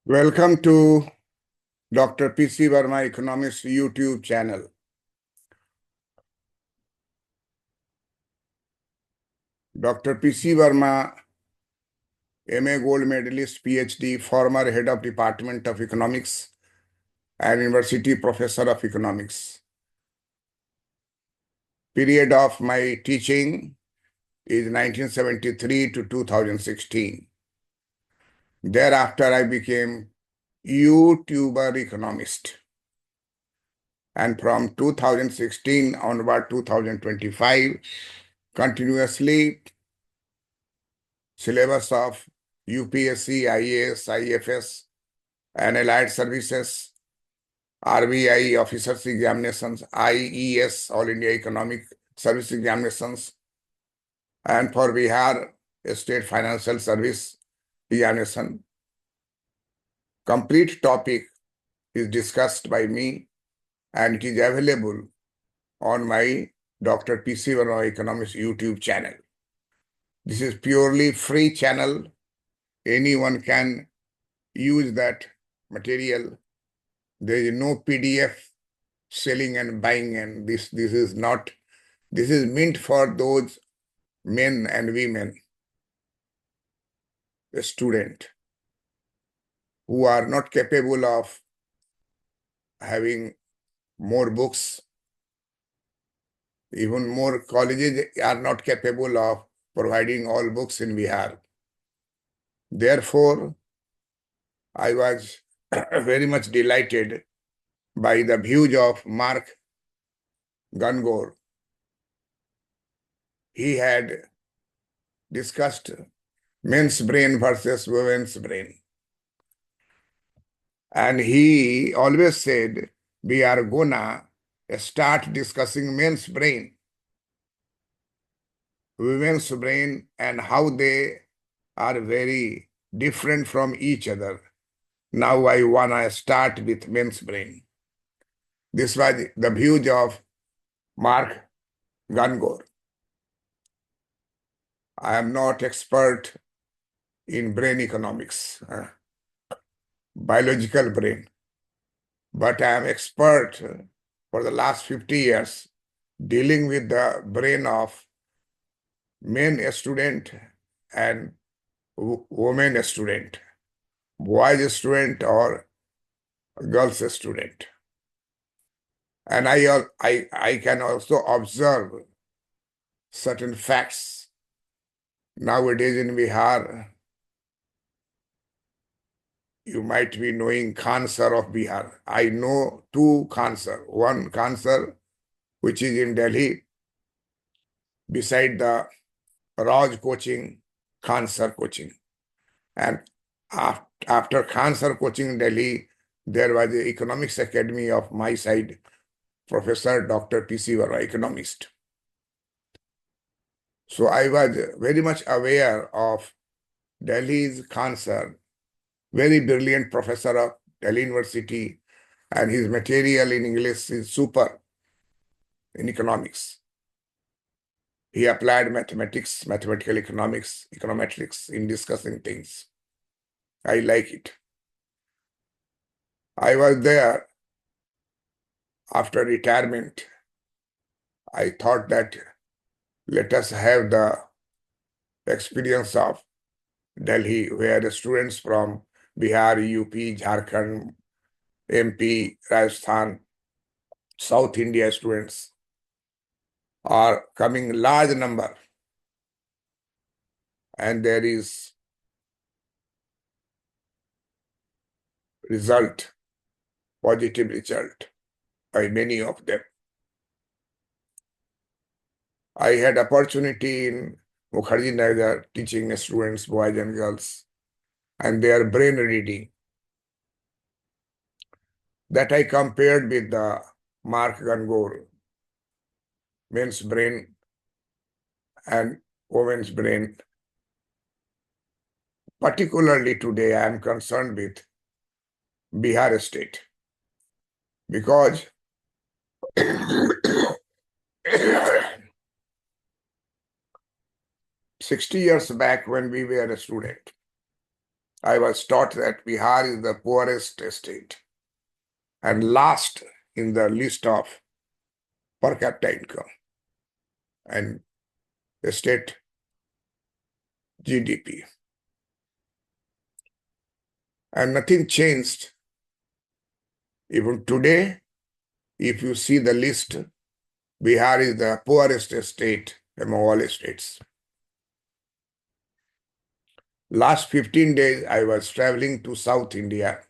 Welcome to Dr. P.C. Verma Economics YouTube channel. Dr. P.C. Verma, MA Gold Medalist, PhD, former Head of Department of Economics and University Professor of Economics. Period of my teaching is 1973 to 2016. Thereafter, I became YouTuber economist. And from 2016 onward 2025, continuously syllabus of UPSC, IAS, IFS, and allied services, RBI officers examinations, IES, All India Economic Service examinations, and for Bihar State Financial Service examination. Complete topic is discussed by me and it is available on my Dr. P.C. Verma Economics YouTube channel. This is purely free channel. Anyone can use that material. There is no PDF selling and buying, and this is not. This is meant for those men and women, a student, who are not capable of having more books. Even more colleges are not capable of providing all books in Bihar. Therefore, I was very much delighted by the views of Mark Gungor. He had discussed men's brain versus women's brain. And he always said, we are gonna start discussing men's brain, women's brain, and how they are very different from each other. Now I wanna start with men's brain. This was the views of Mark Gungor. I am not expert in brain economics, biological brain, but I am expert for the last 50 years dealing with the brain of men student and women student, boys student or girls student. And I can also observe certain facts. Nowadays in Bihar, you might be knowing cancer of Bihar. I know two cancer. One cancer, which is in Delhi, beside the Raj coaching, cancer coaching. And after cancer coaching in Delhi, there was the Economics Academy of my side, Professor Dr. P.C. Verma, economist. So I was very much aware of Delhi's cancer. Very brilliant professor of Delhi University, and his material in English is super in economics. He applied mathematics, mathematical economics, econometrics in discussing things. I like it. I was there after retirement. I thought that let us have the experience of Delhi, where the students from Bihar, UP, Jharkhand, MP, Rajasthan, South India students are coming large number, and there is result, positive result by many of them. I had opportunity in Mukherjee Nagar teaching students, boys and girls, and their brain reading. That I compared with the Mark Gungor, men's brain and women's brain. Particularly today, I am concerned with Bihar state, because 60 years back when we were a student, I was taught that Bihar is the poorest state and last in the list of per capita income and state GDP. And nothing changed. Even today, if you see the list, Bihar is the poorest state among all states. Last 15 days, I was traveling to South India,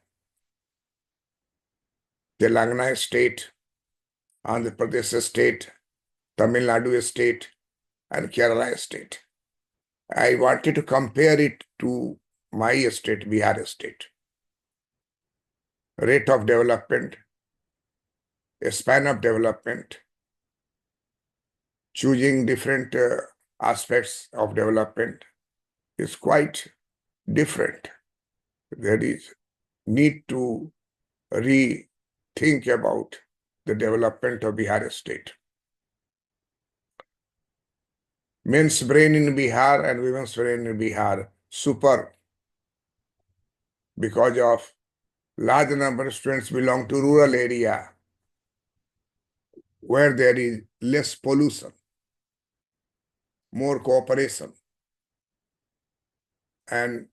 Telangana state, Andhra Pradesh state, Tamil Nadu state, and Kerala state. I wanted to compare it to my state, Bihar state. Rate of development, span of development, choosing different aspects of development is quite different. There is need to rethink about the development of Bihar state. Men's brain in Bihar and women's brain in Bihar, super, because of large number of students belong to rural area where there is less pollution, more cooperation and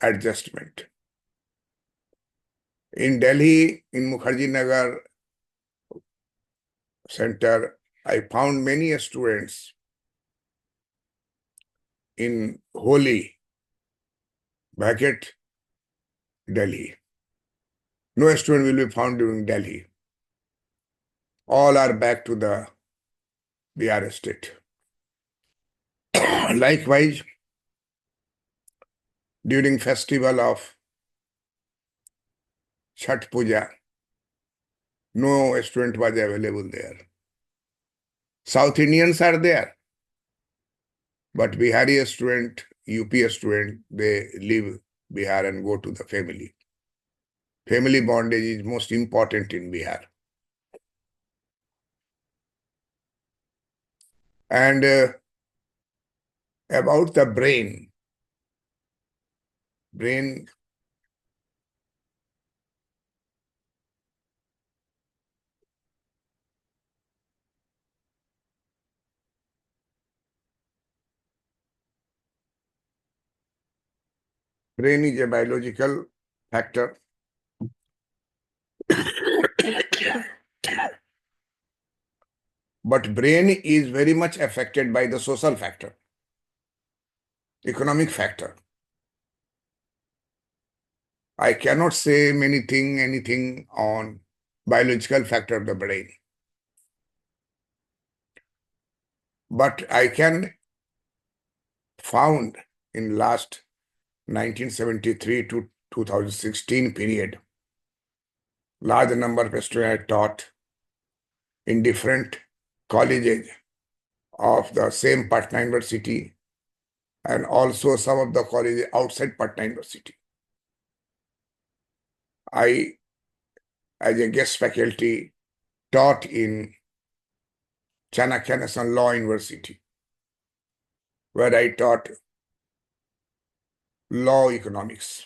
adjustment. In Delhi, in Mukherjee Nagar Center, I found many students in Holi, bracket Delhi. No student will be found during Delhi. All are back to the Bihar state. Likewise, during festival of Chhat Puja, no student was available there. South Indians are there, but Bihari student, UP student, they leave Bihar and go to the family. Family bondage is most important in Bihar. And about the brain brain is a biological factor. But brain is very much affected by the social factor, economic factor. I cannot say anything on biological factor of the brain. But I can found in last 1973 to 2016 period, large number of students taught in different colleges of the same Patna University and also some of the colleges outside Patna University. I, as a guest faculty, taught in Chanakya National Law University, where I taught law economics.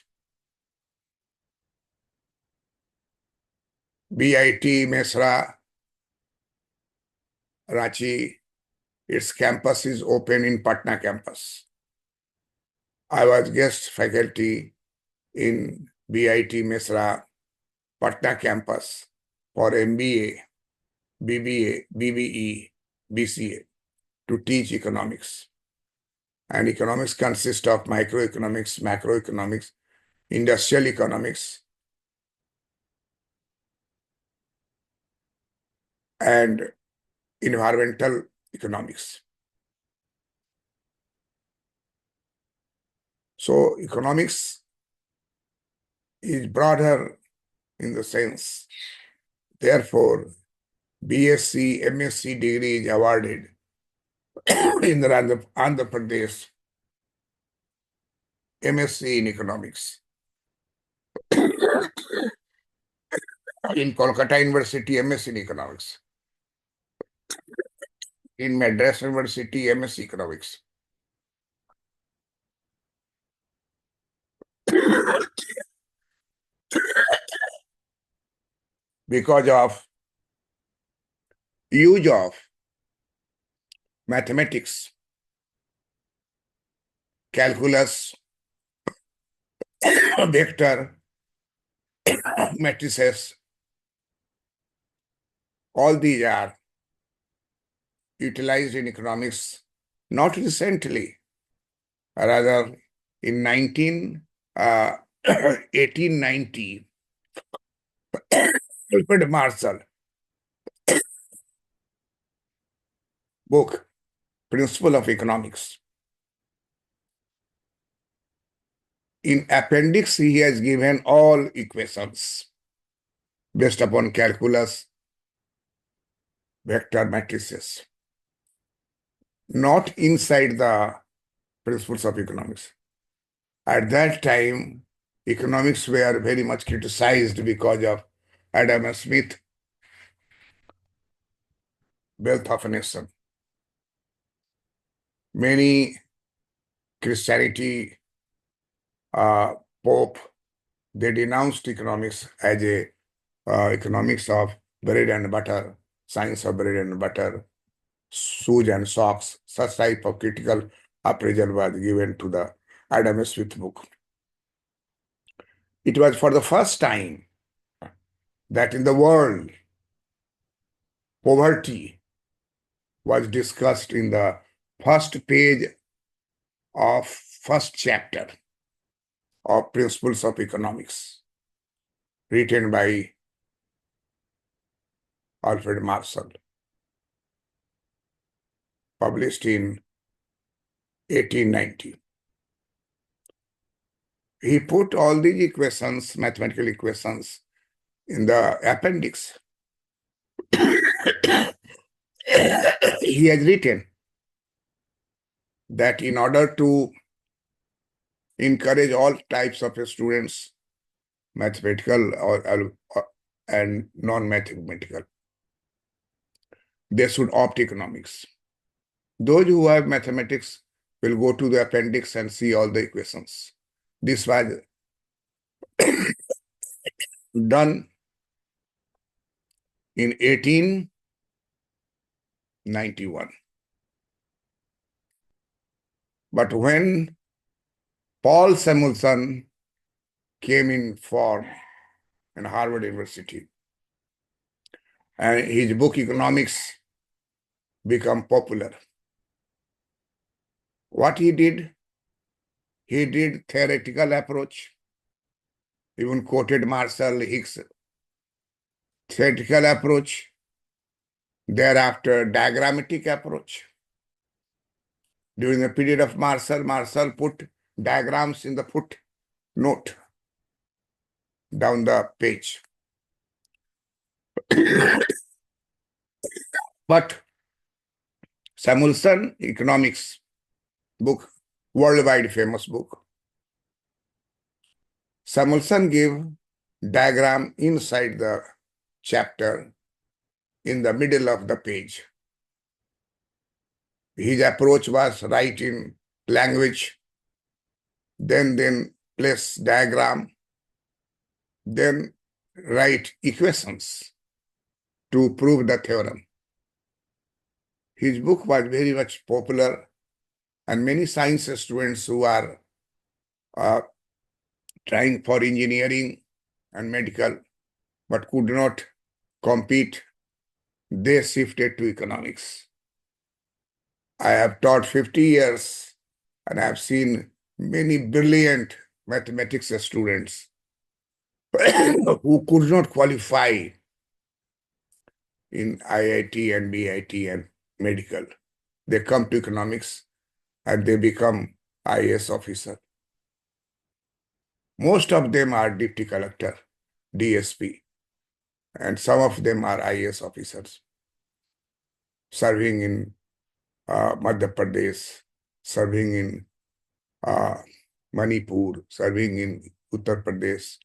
BIT Mesra, Ranchi, its campus is open in Patna campus. I was guest faculty in BIT Mesra, Patna campus for MBA, BBA, BBE, BCA to teach economics. And economics consists of microeconomics, macroeconomics, industrial economics, and environmental economics. So economics is broader in the sense. Therefore, BSc, MSc degree is awarded in the Andhra Pradesh, MSc in economics. In Kolkata University, MSc in economics. In Madras University, MSc economics. because of use of mathematics, calculus, vector, matrices, all these are utilized in economics not recently, rather in 1890, Alfred Marshall book, Principle of Economics. In appendix, he has given all equations based upon calculus, vector matrices, not inside the principles of economics. At that time, economics were very much criticized because of Adam Smith, Wealth of a Nation. Many Christianity, Pope, they denounced economics as a economics of bread and butter, science of bread and butter, shoes and socks. Such type of critical appraisal was given to the Adam Smith book. It was for the first time that in the world, poverty was discussed in the first page of first chapter of Principles of Economics, written by Alfred Marshall, published in 1890. He put all these equations, mathematical equations, in the appendix. He has written that in order to encourage all types of students, mathematical and non-mathematical, they should opt economics. Those who have mathematics will go to the appendix and see all the equations. This was done in 1891. But when Paul Samuelson came in form in Harvard University, and his book Economics became popular, what he did theoretical approach, even quoted Marshall Hicks, theoretical approach, thereafter diagrammatic approach. During the period of Marshall put diagrams in the footnote down the page. But Samuelson Economics book, worldwide famous book, Samuelson gave diagram inside the chapter in the middle of the page. His approach was write in language, then place diagram, then write equations to prove the theorem. His book was very much popular, and many science students who are trying for engineering and medical but could not compete, they shifted to economics. I have taught 50 years and I have seen many brilliant mathematics students who could not qualify in IIT and BIT and medical. They come to economics and they become IAS officer. Most of them are deputy collector, DSP, and some of them are IAS officers serving in Madhya Pradesh, serving in Manipur, serving in Uttar Pradesh,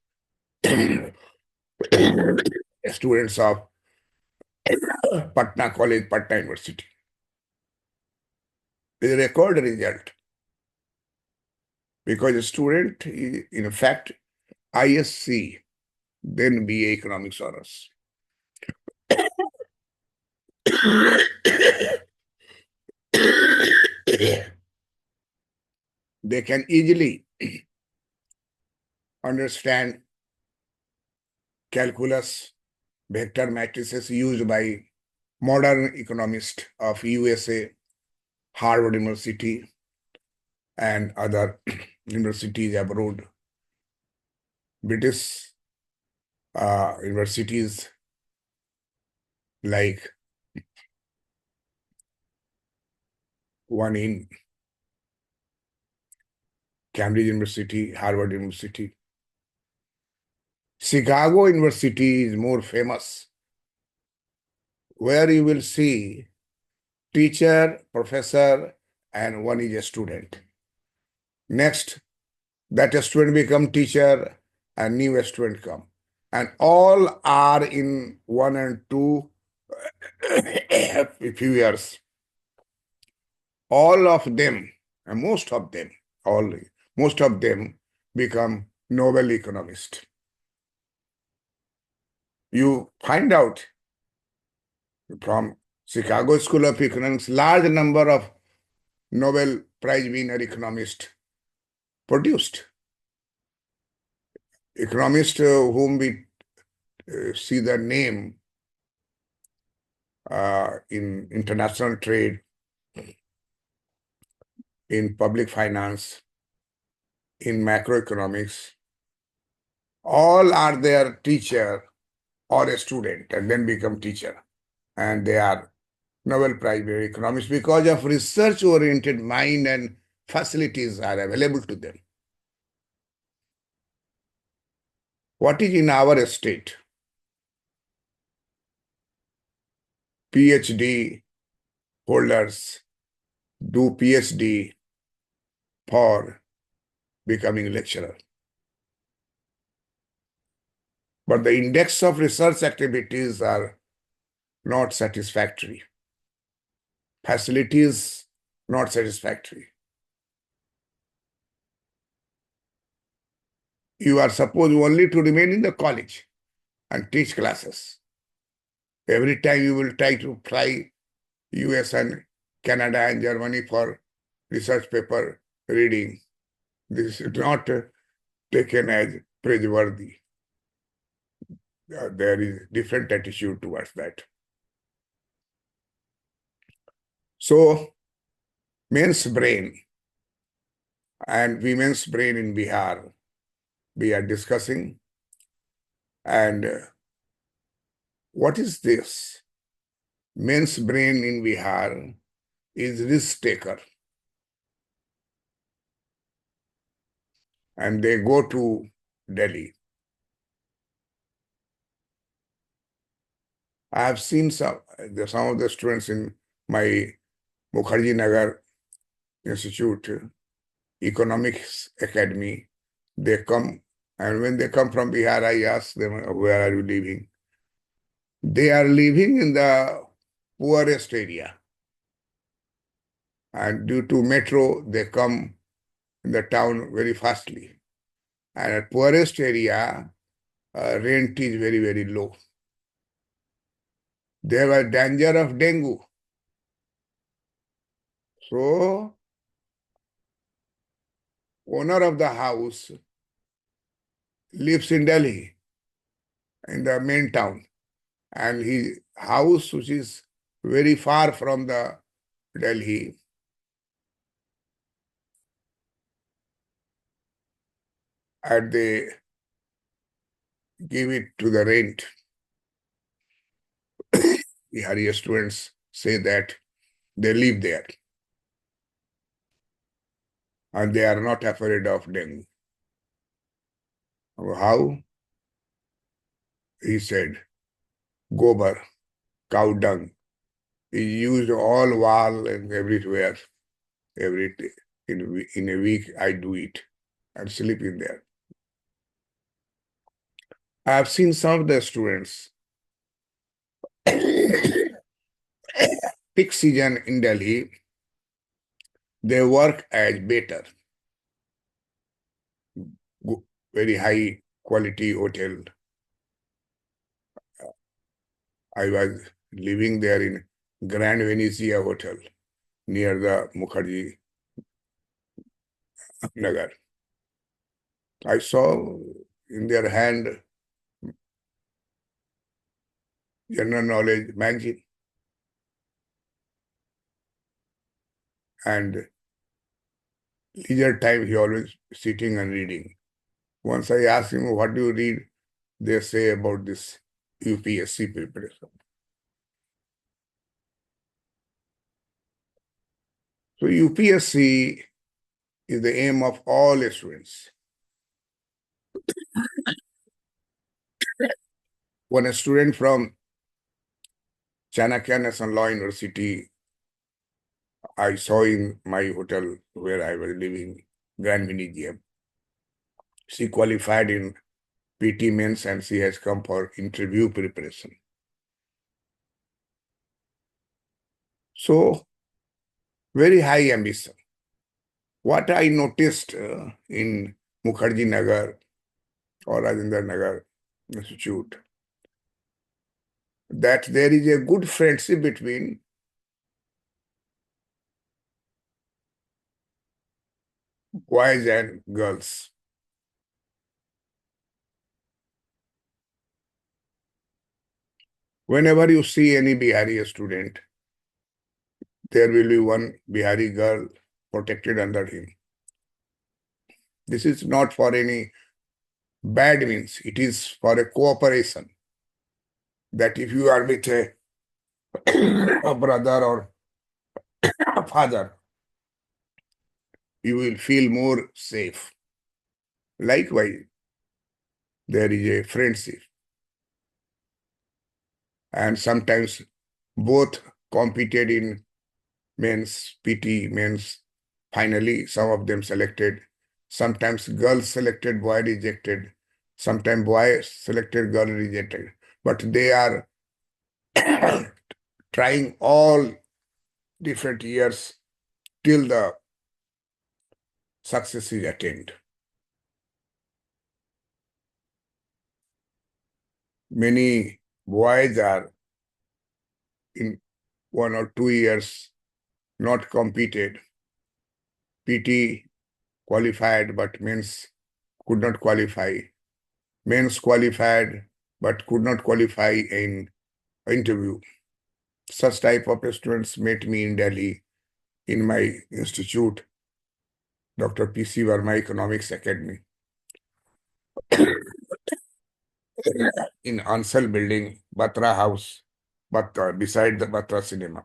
students of Patna College, Patna University. With a record result. because a student is, in fact, ISC, then BA Economics Honors. They can easily understand calculus, vector matrices used by modern economists of USA, Harvard University, and other universities abroad. British universities like one in Cambridge University, Harvard University. Chicago University is more famous, where you will see teacher, professor, and one is a student. Next, that a student become teacher and new student come. And all are in 1 and 2 few years. All of them, and most of them become Nobel economists. You find out from Chicago School of Economics, large number of Nobel Prize winner economists produced. Economists whom we see the name in international trade, in public finance, in macroeconomics, all are their teacher or a student and then become teacher. And they are Nobel Prize winner economists because of research-oriented mind and facilities are available to them. What is in our state? PhD holders do PhD for becoming lecturer. But the index of research activities are not satisfactory. Facilities not satisfactory. You are supposed only to remain in the college and teach classes. Every time you will try to fly US and Canada and Germany for research paper reading. This is not taken as praiseworthy. There is different attitude towards that. So, men's brain and women's brain in Bihar, we are discussing. And what is this? Men's brain in Bihar is risk taker. And they go to Delhi. I have seen some of the students in my Mukherjee Nagar Institute, Economics Academy. They come, and when they come from Bihar, I ask them, where are you living? They are living in the poorest area. And due to metro, they come in the town very fastly. And at poorest area, rent is very, very low. There was danger of dengue. So, owner of the house lives in Delhi, in the main town. And his house, which is very far from the Delhi, and they give it to the rent. Bihari students say that they live there and they are not afraid of dengue. How? He said, gobar, cow dung, is used all wall and everywhere. Every day. In a week, I do it and sleep in there. I have seen some of the students peak season in Delhi, they work as waiter. very high quality hotel. I was living there in Grand Venezia Hotel near the Mukherjee Nagar. I saw in their hand general knowledge magazine, and leisure time he always sitting and reading. Once I asked him, what do you read? They say about this UPSC preparation. So UPSC is the aim of all students. When a student from Chanakya National Law University, I saw in my hotel where I was living, Grand Venetian, she qualified in PT Men's and she has come for interview preparation. So, very high ambition. What I noticed in Mukherjee Nagar or Rajendra Nagar Institute, that there is a good friendship between boys and girls. Whenever you see any Bihari student, there will be one Bihari girl protected under him. This is not for any bad means. It is for a cooperation. That if you are with a brother or a father, you will feel more safe. Likewise, there is a friendship. And sometimes both competed in men's PT, men's. Finally, some of them selected. Sometimes girls selected, boy rejected. Sometimes boy selected, girl rejected. But they are trying all different years till the success is attained. Many boys are in 1 or 2 years not competed. PT qualified, but men's could not qualify. Men's qualified, but could not qualify in interview. Such type of students met me in Delhi in my institute, Dr. P.C. Verma Economics Academy, in Ansal building, Batra House, Batra, beside the Batra Cinema.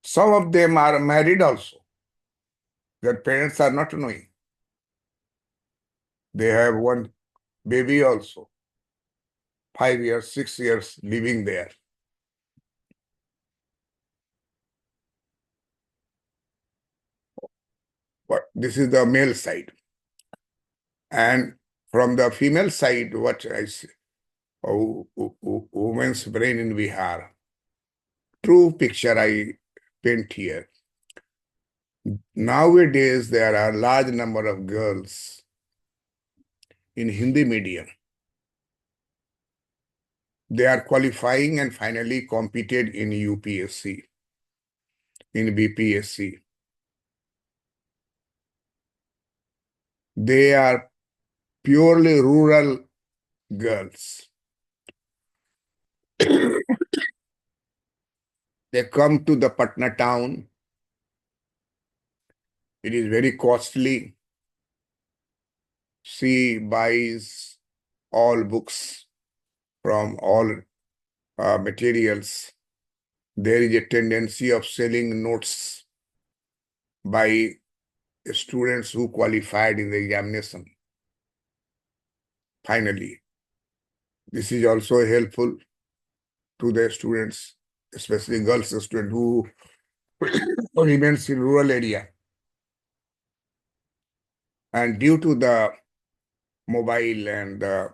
Some of them are married also. Their parents are not knowing. They have one baby also, 5 years, 6 years living there. But this is the male side. And from the female side, what I see, women's brain in Bihar. True picture I paint here. Nowadays, there are large number of girls in Hindi medium. They are qualifying and finally competed in UPSC, in BPSC. They are purely rural girls. They come to the Patna town. It is very costly. She buys all books from all materials. There is a tendency of selling notes by students who qualified in the examination. Finally, this is also helpful to the students, especially girls students who remains in rural area. And due to the mobile and the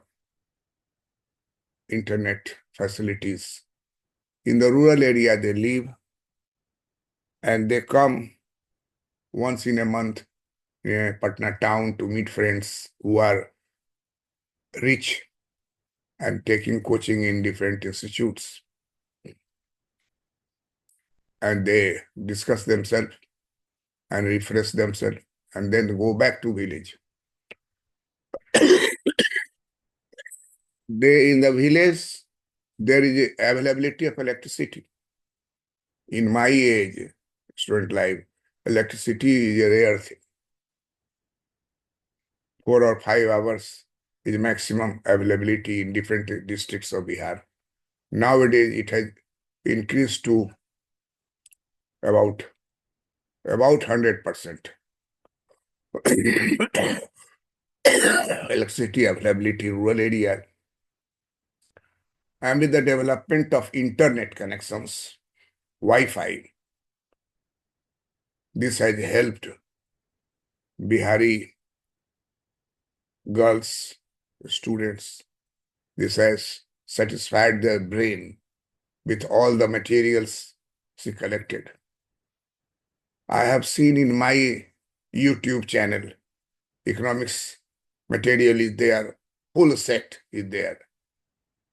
internet facilities, in the rural area they live and they come once in a month in Patna town to meet friends who are rich and taking coaching in different institutes. And they discuss themselves and refresh themselves and then go back to village. In the village, there is availability of electricity. In my age, student life, electricity is a rare thing. 4 or 5 hours is maximum availability in different districts of Bihar. Nowadays, it has increased to about 100%. Electricity availability in rural areas. And with the development of internet connections, Wi-Fi, this has helped Bihari girls, students. This has satisfied their brain with all the materials she collected. I have seen in my YouTube channel, economics material is there, full set is there,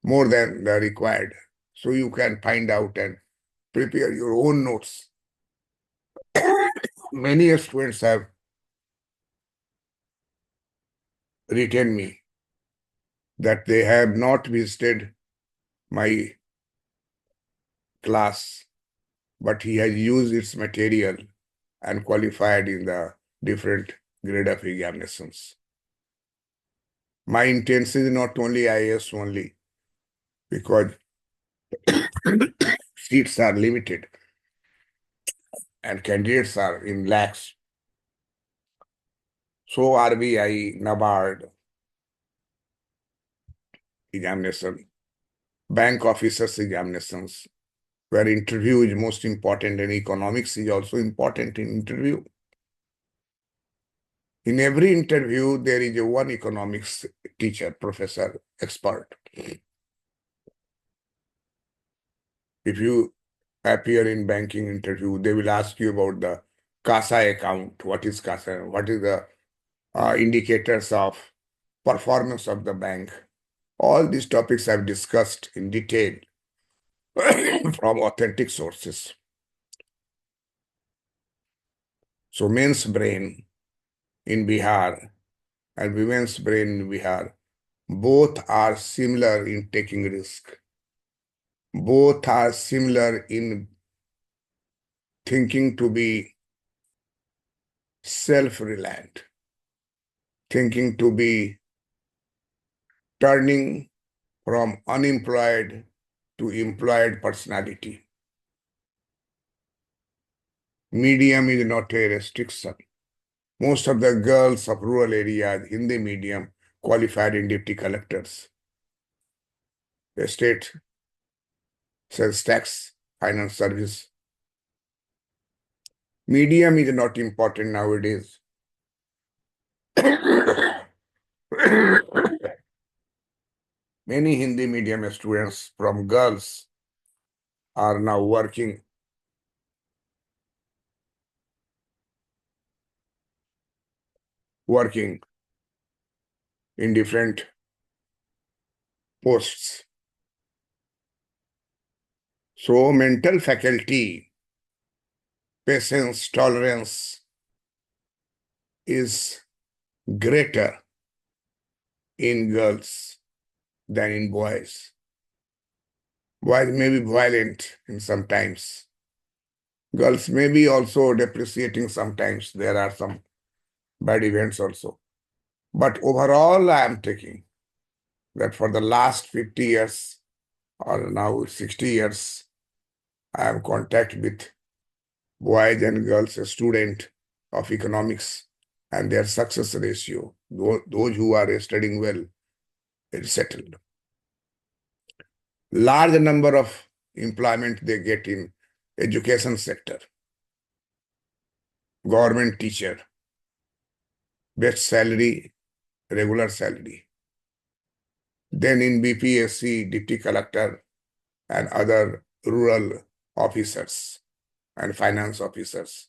more than the required. So you can find out and prepare your own notes. Many students have written me that they have not visited my class, but he has used its material and qualified in the different grade of examinations. My intention is not only IAS only, because seats are limited and candidates are in lakhs. So RBI, NABARD examination, bank officers examinations, where interview is most important and economics is also important in interview. In every interview, there is a one economics teacher, professor, expert. If you appear in banking interview, they will ask you about the CASA account. What is CASA? What is the indicators of performance of the bank? All these topics I've discussed in detail from authentic sources. So men's brain in Bihar and women's brain in Bihar, both are similar in taking risk. Both are similar in thinking to be self-reliant, thinking to be turning from unemployed to employed personality. Medium is not a restriction. Most of the girls of rural areas, Hindi medium, qualified in deputy collectors. The state sales tax, finance service. Medium is not important nowadays. Many Hindi medium students from girls are now working in different posts. So mental faculty, patience, tolerance is greater in girls than in boys. Boys may be violent in sometimes. Girls may be also depreciating sometimes. There are some bad events also. But overall, I am taking that for the last 50 years or now 60 years, I have contact with boys and girls, a student of economics, and their success ratio, those who are studying well, it's settled. Large number of employment they get in education sector, government teacher, best salary, regular salary. Then in BPSC, deputy collector and other rural officers and finance officers.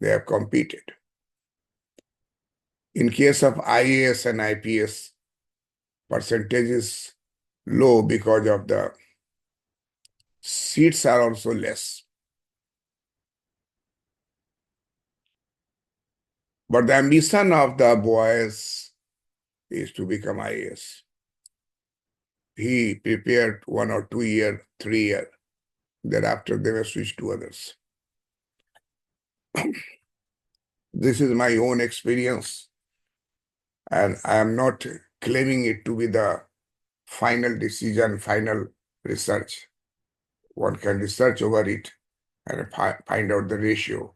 they have competed. In case of IAS and IPS, percentage is low because of the seats are also less. But the ambition of the boys is to become IAS. He prepared 1 or 2 year, 3 year. Thereafter, they were switched to others. This is my own experience, and I am not claiming it to be the final decision, final research. One can research over it and find out the ratio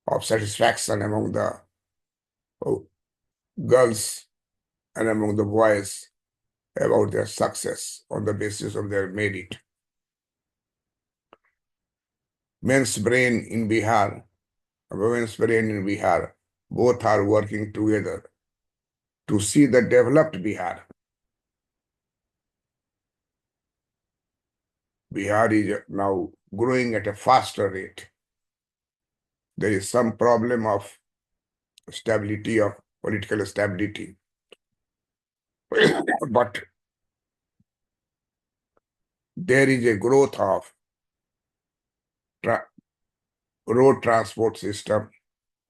of satisfaction among the girls and among the boys about their success on the basis of their merit. Men's brain in Bihar, women's brain in Bihar, both are working together to see the developed Bihar. Bihar is now growing at a faster rate. There is some problem of stability, of political stability. But there is a growth of road transport system.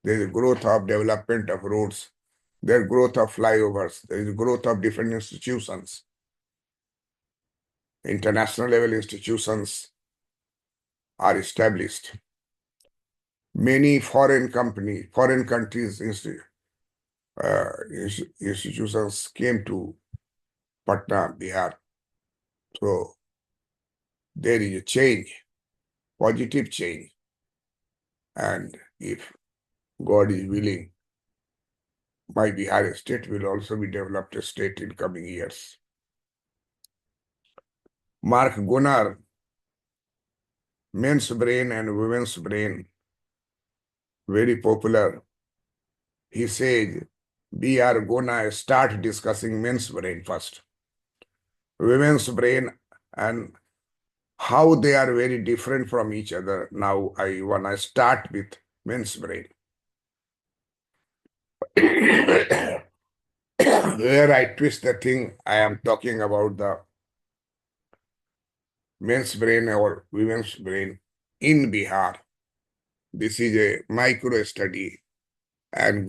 There is a growth of development of roads. There is growth of flyovers. There is growth of different institutions. International level institutions are established. Many foreign countries institutions came to Patna, Bihar. So there is a change, positive change. And if God is willing, my Bihar state will also be developed state in coming years. Mark Gunnar, men's brain and women's brain, very popular. He says, we are gonna start discussing men's brain first. Women's brain and how they are very different from each other. Now I wanna start with men's brain. Where I twist the thing, I am talking about the men's brain or women's brain in Bihar. This is a micro study, and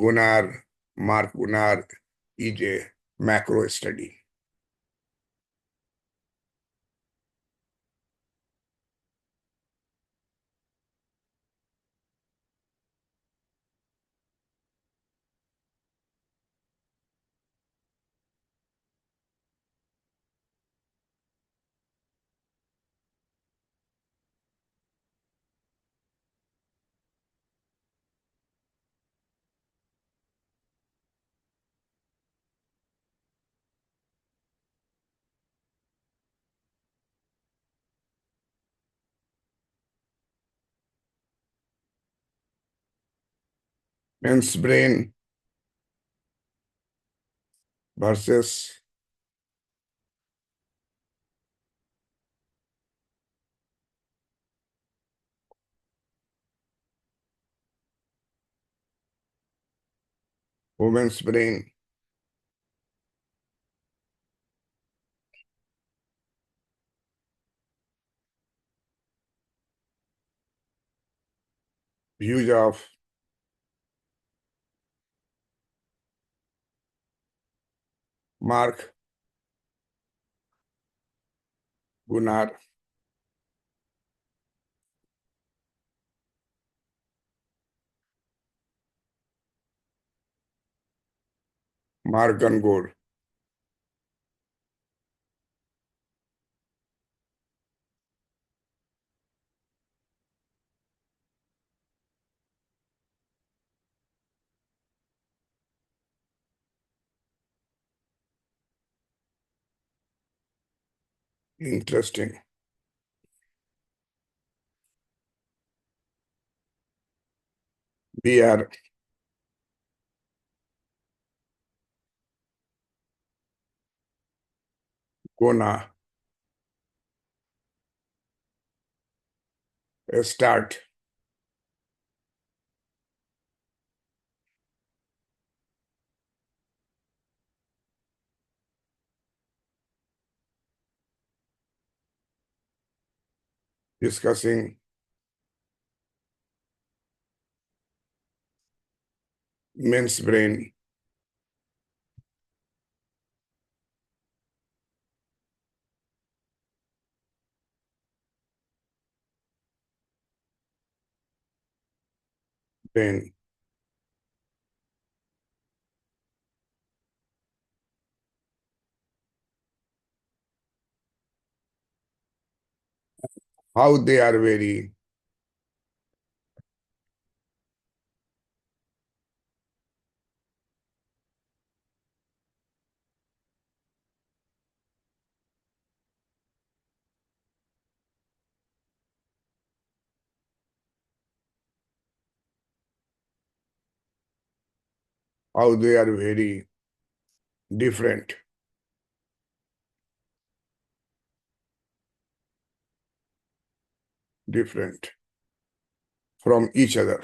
Mark Gunnar is a macro study. Men's brain versus women's brain. Views of Mark Gunnar. Mark Gunnar. Interesting. We are gonna start discussing men's brain. Brain. How they are very different, different from each other.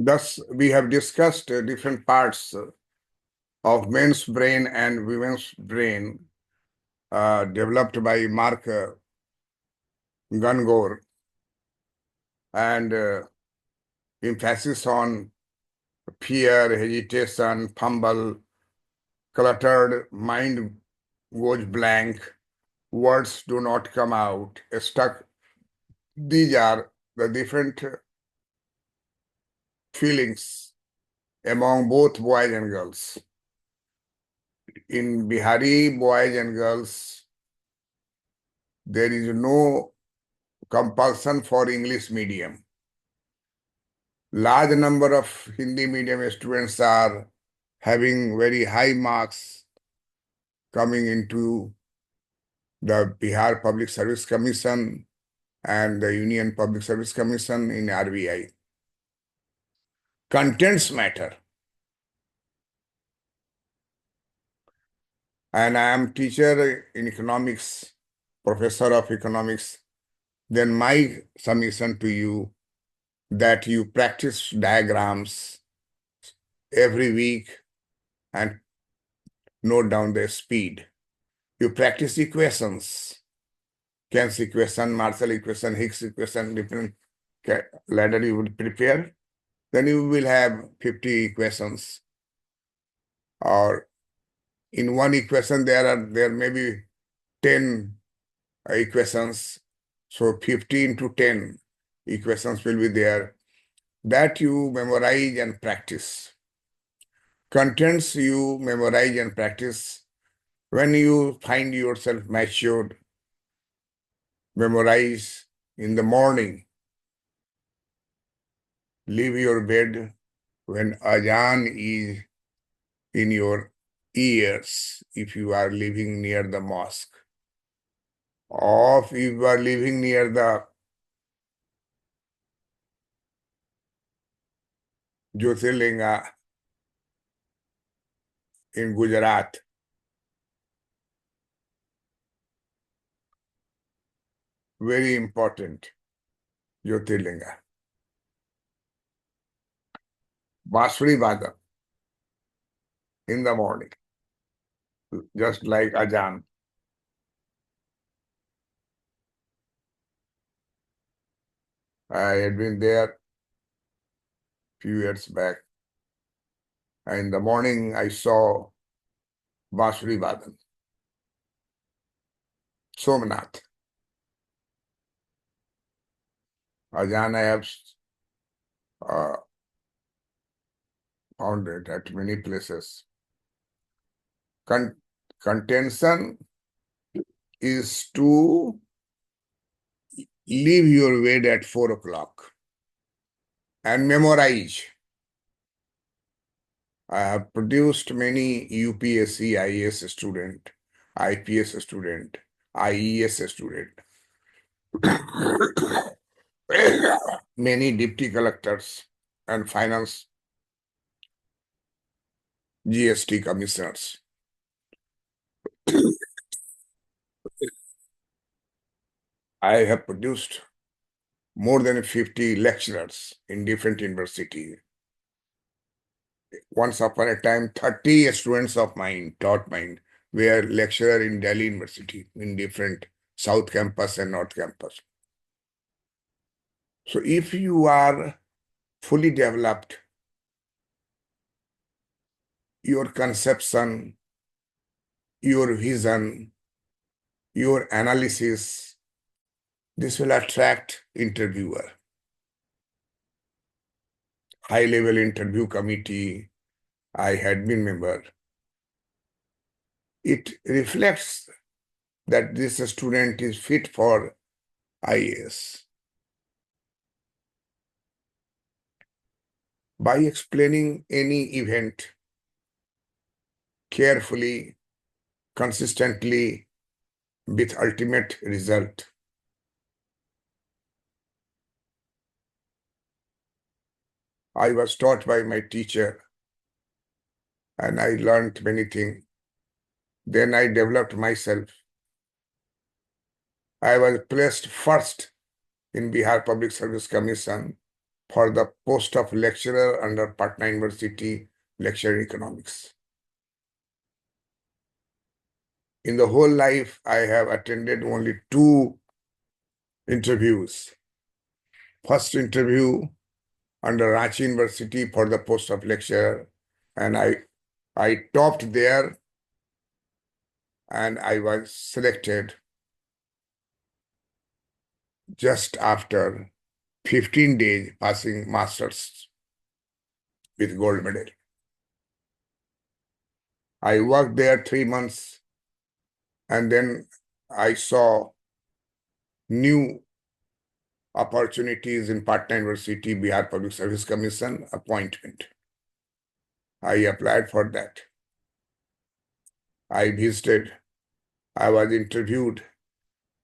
Thus, we have discussed different parts of men's brain and women's brain developed by Mark Gungor, and emphasis on fear, hesitation, fumble, cluttered, mind goes blank, words do not come out, stuck. These are the different feelings among both boys and girls. In Bihari boys and girls, there is no compulsion for English medium. Large number of Hindi medium students are having very high marks coming into the Bihar Public Service Commission and the Union Public Service Commission in RBI. Contents matter. And I am teacher in economics, professor of economics. Then my submission to you that you practice diagrams every week and note down their speed. You practice equations, Keynes equation, Marshall equation, Higgs equation, different ladder you would prepare. Then you will have 50 equations. Or in one equation, there may be 10 equations. So 50 into 10 equations will be there. That you memorize and practice. Contents you memorize and practice. When you find yourself matured, memorize in the morning. Leave your bed when Azan is in your ears, if you are living near the mosque. Or if you are living near the Jyotirlinga in Gujarat, very important Jyotirlinga. Basri Bada in the morning, just like Azan. I had been there few years back. And in the morning, I saw Basri Badan, Somnath. Azan I have uh, found it at many places. Contention is to leave your bed at 4 o'clock and memorize. I have produced many UPSC, IAS student, IPS student, IES student, many deputy collectors and finance GST commissioners. I have produced more than 50 lecturers in different universities. Once upon a time, 30 students of mine taught mine were lecturer in Delhi University in different South Campus and North Campus. So if you are fully developed, your conception, your vision, your analysis, this will attract interviewer. High-level interview committee, I had been member. It reflects that this student is fit for IAS. by explaining any event carefully, consistently, with ultimate result. I was taught by my teacher and I learned many things. Then I developed myself. I was placed first in Bihar Public Service Commission for the post of lecturer under Patna University, lecture in economics. In the whole life, I have attended only 2 interviews. First interview under Ranchi University for the post of lecturer, and I topped there and I was selected just after 15 days passing masters with gold medal. I worked there 3 months and then I saw new opportunities in Patna University, Bihar Public Service Commission appointment. I applied for that. I visited, I was interviewed,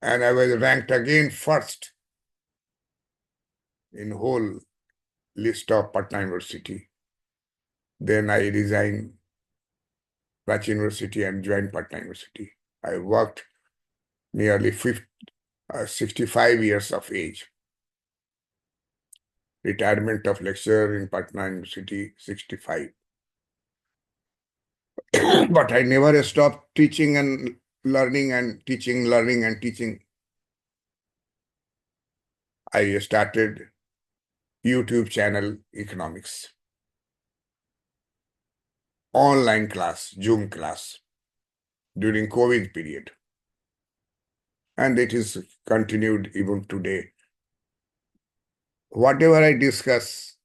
and I was ranked again first in whole list of Patna University. Then I resigned Ranchi University and joined Patna University. I worked nearly 65 years of age. Retirement of lecturer in Patna University, 65. But I never stopped teaching and learning and teaching, learning and teaching. I started YouTube channel economics. Online class, Zoom class during COVID period. And it is continued even today. Whatever I discuss,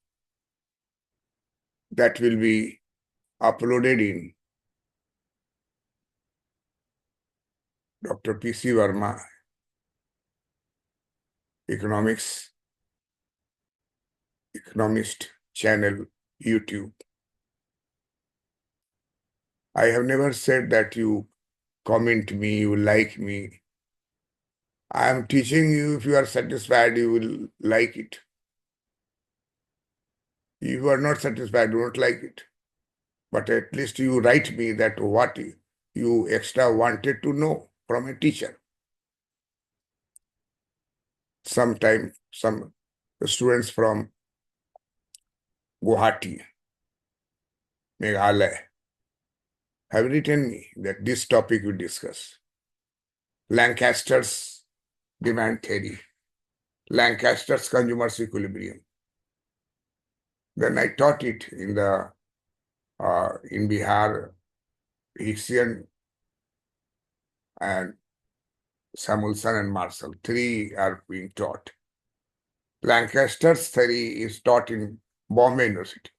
that will be uploaded in Dr. P.C. Verma Economics, Economist channel, YouTube. I have never said that you comment me, you like me. I am teaching you. If you are satisfied, you will like it. If you are not satisfied, do not like it. But at least you write me that what you extra wanted to know from a teacher. Sometimes some students from Guwahati, Meghalaya, have written me that this topic we discuss. Lancaster's demand theory, Lancaster's consumer's equilibrium. Then I taught it in Bihar, Hixian and Samuelson and Marshall. 3 are being taught. Lancaster's theory is taught in Bombay University.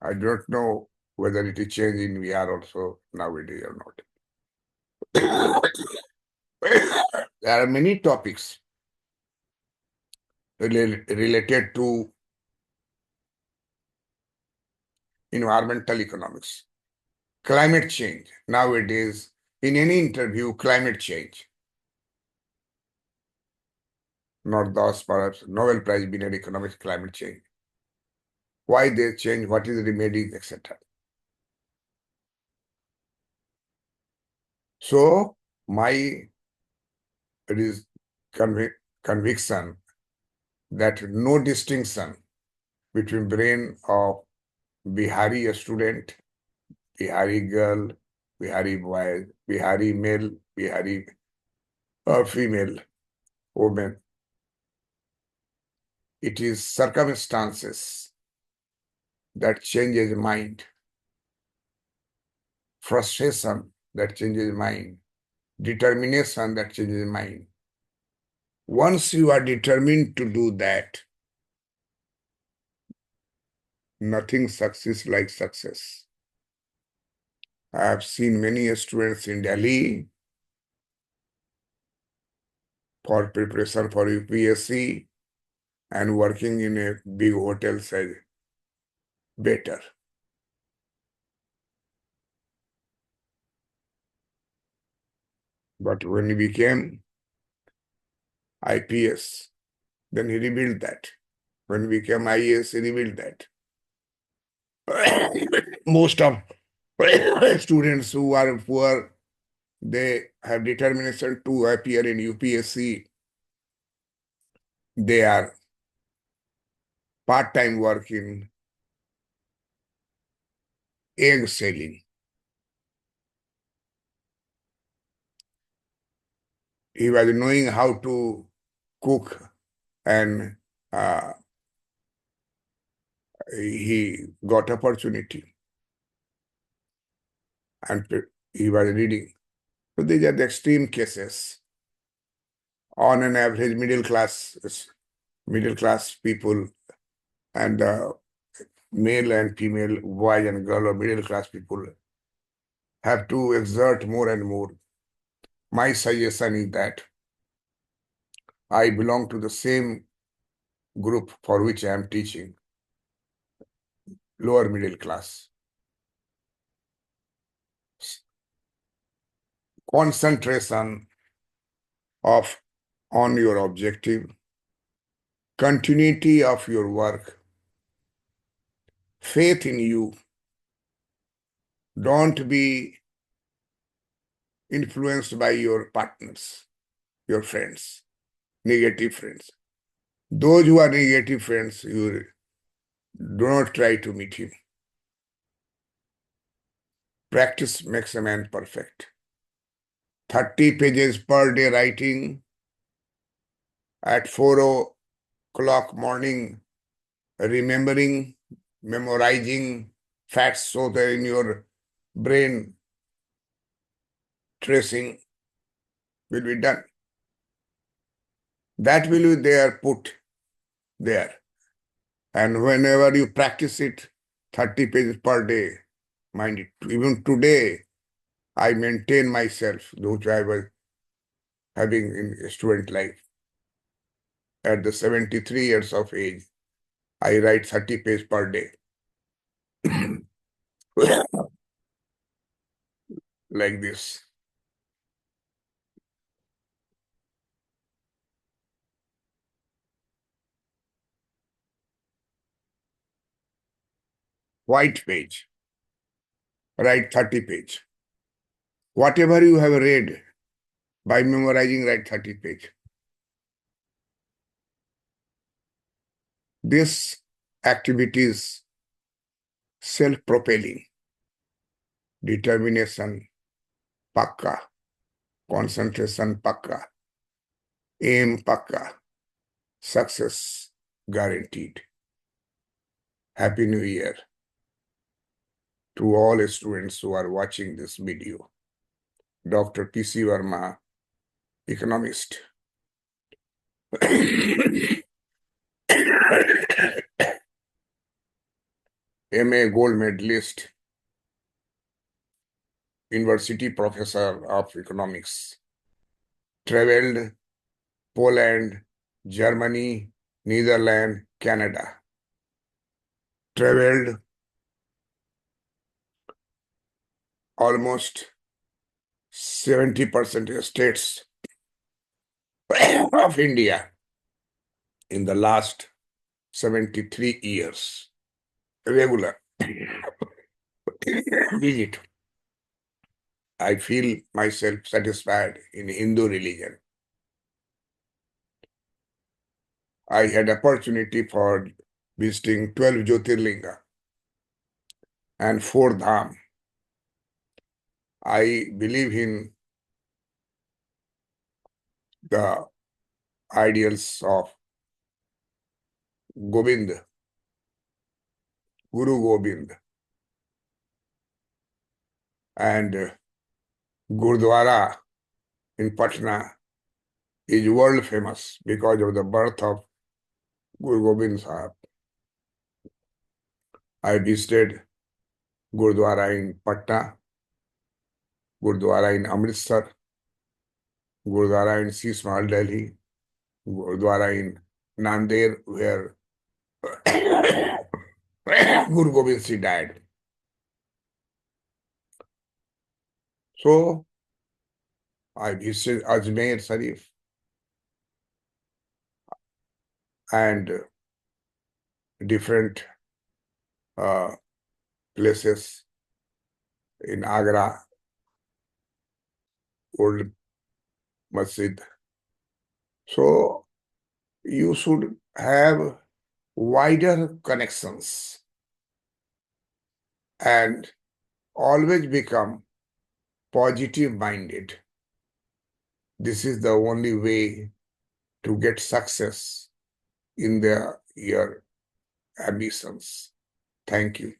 I don't know whether it is changed in Bihar also nowadays or not. There are many topics related to environmental economics. Climate change. Nowadays, in any interview, climate change. Not those, perhaps Nobel Prize winner economics, climate change. Why they change, what is the remedy, etc. So, my it is conviction that no distinction between brain of Bihari student, Bihari girl, Bihari boy, Bihari male, Bihari female, woman. It is circumstances that changes mind, frustration that changes mind, determination that changes mind. Once you are determined to do that, nothing succeeds like success. I have seen many students in Delhi for preparation for UPSC. and working in a big hotel says better. But when he became IPS, then he revealed that. When he became IAS, he revealed that. Most of students who are poor, they have determination to appear in UPSC. They are part-time work in egg selling. He was knowing how to cook, and uh, he got opportunity, and he was reading. So these are the extreme cases. On an average, middle class people, and male and female, boys and girl or middle class people have to exert more and more. My suggestion is that I belong to the same group for which I am teaching, lower middle class. Concentration on your objective, continuity of your work, faith in you. Don't be influenced by your partners, your friends, negative friends. Those who are negative friends, you do not try to meet him. Practice makes a man perfect. 30 pages per day writing at 4 o'clock morning, remembering, memorizing facts so that in your brain tracing will be done. That will be there, put there. And whenever you practice it, 30 pages per day, mind it. Even today, I maintain myself, which I was having in student life. At the 73 years of age, I write 30 pages per day. Like this. White page. Write 30 page. Whatever you have read, by memorizing, write 30 page. This activity is self-propelling. Determination, pakka. Concentration, pakka. Aim, pakka. Success, guaranteed. Happy New Year to all students who are watching this video. Dr. P.C. Verma, economist. MA gold medalist, university professor of economics. Traveled Poland, Germany, Netherlands, Canada. Traveled almost 70% states of India in the last 73 years. Regular visit. I feel myself satisfied in Hindu religion. I had opportunity for visiting 12 Jyotirlinga and 4 Dham. I believe in the ideals of Gobind, Guru Gobind, and Gurdwara in Patna is world famous because of the birth of Guru Gobind Sahib. I visited Gurdwara in Patna, Gurdwara in Amritsar, Gurdwara in Sheesh Mahal, Delhi, Gurdwara in Nanded, where Guru Gobind Singh died. So I visited Ajmer Sharif and different uh, places in Agra, old masjid. So you should have wider connections and always become positive minded. This is the only way to get success in your ambitions. Thank you.